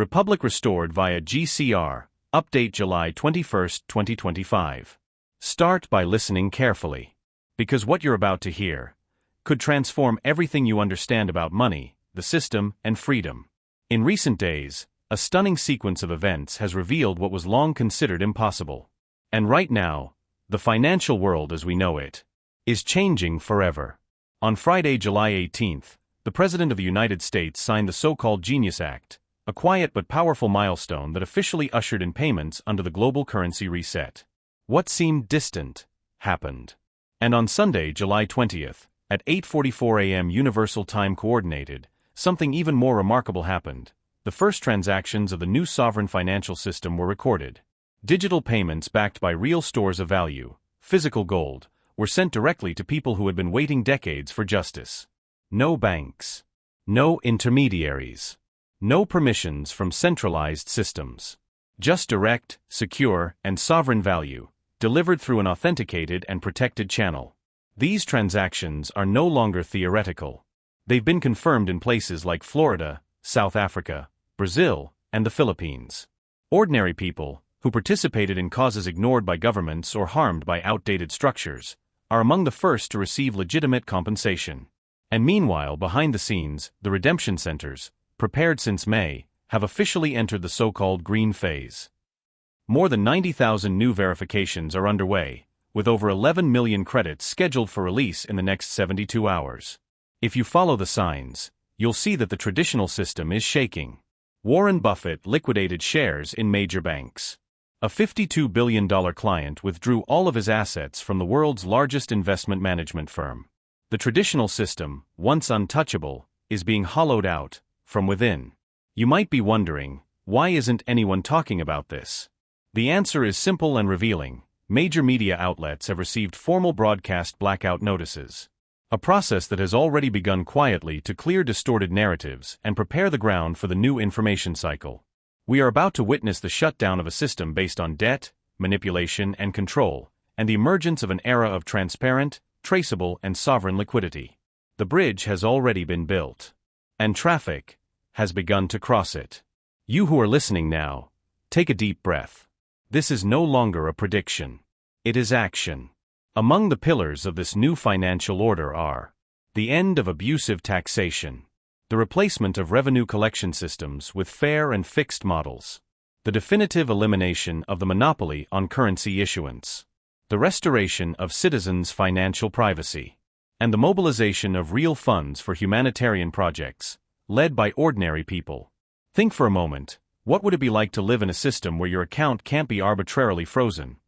Republic restored via GCR, update July 21, 2025. Start by listening carefully. Because what you're about to hear could transform everything you understand about money, the system, and freedom. In recent days, a stunning sequence of events has revealed what was long considered impossible. And right now, the financial world as we know it is changing forever. On Friday, July 18th, the President of the United States signed the so-called Genius Act, a quiet but powerful milestone that officially ushered in payments under the global currency reset. What seemed distant happened. And on Sunday, July 20th, at 8:44 a.m. Universal Time Coordinated, something even more remarkable happened. The first transactions of the new sovereign financial system were recorded. Digital payments backed by real stores of value, physical gold, were sent directly to people who had been waiting decades for justice. No banks. No intermediaries. No permissions from centralized systems. Just direct, secure, and sovereign value, delivered through an authenticated and protected channel. These transactions are no longer theoretical. They've been confirmed in places like Florida, South Africa, Brazil, and the Philippines. Ordinary people, who participated in causes ignored by governments or harmed by outdated structures, are among the first to receive legitimate compensation. And meanwhile, behind the scenes, the redemption centers, prepared since May, have officially entered the so-called green phase. More than 90,000 new verifications are underway, with over 11 million credits scheduled for release in the next 72 hours. If you follow the signs, you'll see that the traditional system is shaking. Warren Buffett liquidated shares in major banks. A $52 billion client withdrew all of his assets from the world's largest investment management firm. The traditional system, once untouchable, is being hollowed out from within. You might be wondering, why isn't anyone talking about this? The answer is simple and revealing. Major media outlets have received formal broadcast blackout notices. A process that has already begun quietly to clear distorted narratives and prepare the ground for the new information cycle. We are about to witness the shutdown of a system based on debt, manipulation, and control, and the emergence of an era of transparent, traceable, and sovereign liquidity. The bridge has already been built. And traffic has begun to cross it. You who are listening now, take a deep breath. This is no longer a prediction. It is action. Among the pillars of this new financial order are the end of abusive taxation, the replacement of revenue collection systems with fair and fixed models, the definitive elimination of the monopoly on currency issuance, the restoration of citizens' financial privacy, and the mobilization of real funds for humanitarian projects, led by ordinary people. Think for a moment, what would it be like to live in a system where your account can't be arbitrarily frozen,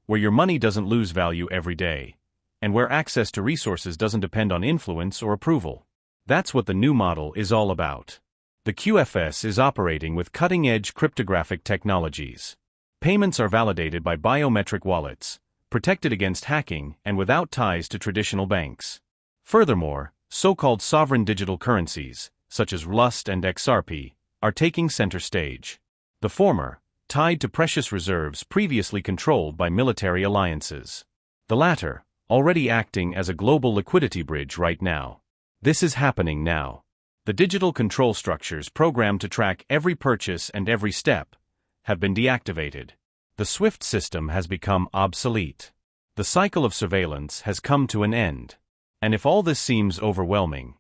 where your money doesn't lose value every day, and where access to resources doesn't depend on influence or approval? That's what the new model is all about. The QFS is operating with cutting-edge cryptographic technologies. Payments are validated by biometric wallets, protected against hacking and without ties to traditional banks. Furthermore, so-called sovereign digital currencies, such as Rust and XRP, are taking center stage. The former, tied to precious reserves previously controlled by military alliances. The latter, already acting as a global liquidity bridge right now. This is happening now. The digital control structures programmed to track every purchase and every step have been deactivated. The SWIFT system has become obsolete. The cycle of surveillance has come to an end. And if all this seems overwhelming,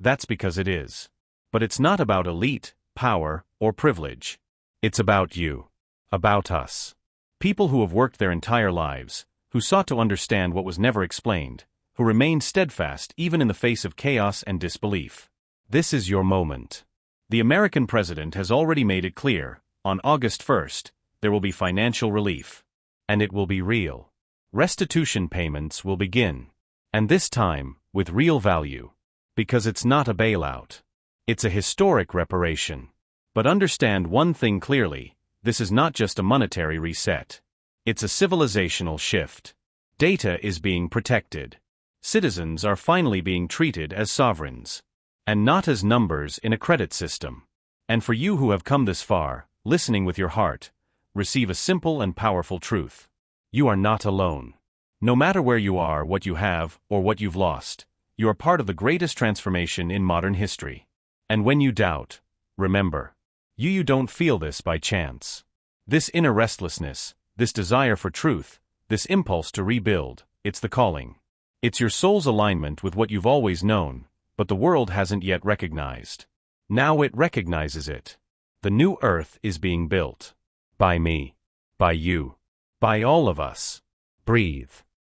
that's because it is. But it's not about elite, power, or privilege. It's about you. About us. People who have worked their entire lives, who sought to understand what was never explained, who remained steadfast even in the face of chaos and disbelief. This is your moment. The American president has already made it clear, on August 1st, there will be financial relief. And it will be real. Restitution payments will begin. And this time, with real value. Because it's not a bailout. It's a historic reparation. But understand one thing clearly, this is not just a monetary reset. It's a civilizational shift. Data is being protected. Citizens are finally being treated as sovereigns. And not as numbers in a credit system. And for you who have come this far, listening with your heart, receive a simple and powerful truth. You are not alone. No matter where you are, what you have, or what you've lost, you are part of the greatest transformation in modern history. And when you doubt, remember, You don't feel this by chance. This inner restlessness, this desire for truth, this impulse to rebuild, it's the calling. It's your soul's alignment with what you've always known, but the world hasn't yet recognized. Now it recognizes it. The new earth is being built. By me. By you. By all of us. Breathe.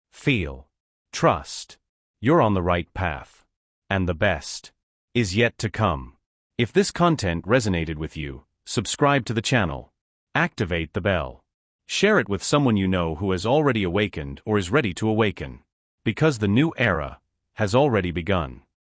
Feel. Trust. You're on the right path. And the best is yet to come. If this content resonated with you, subscribe to the channel. Activate the bell. Share it with someone you know who has already awakened or is ready to awaken. Because the new era has already begun.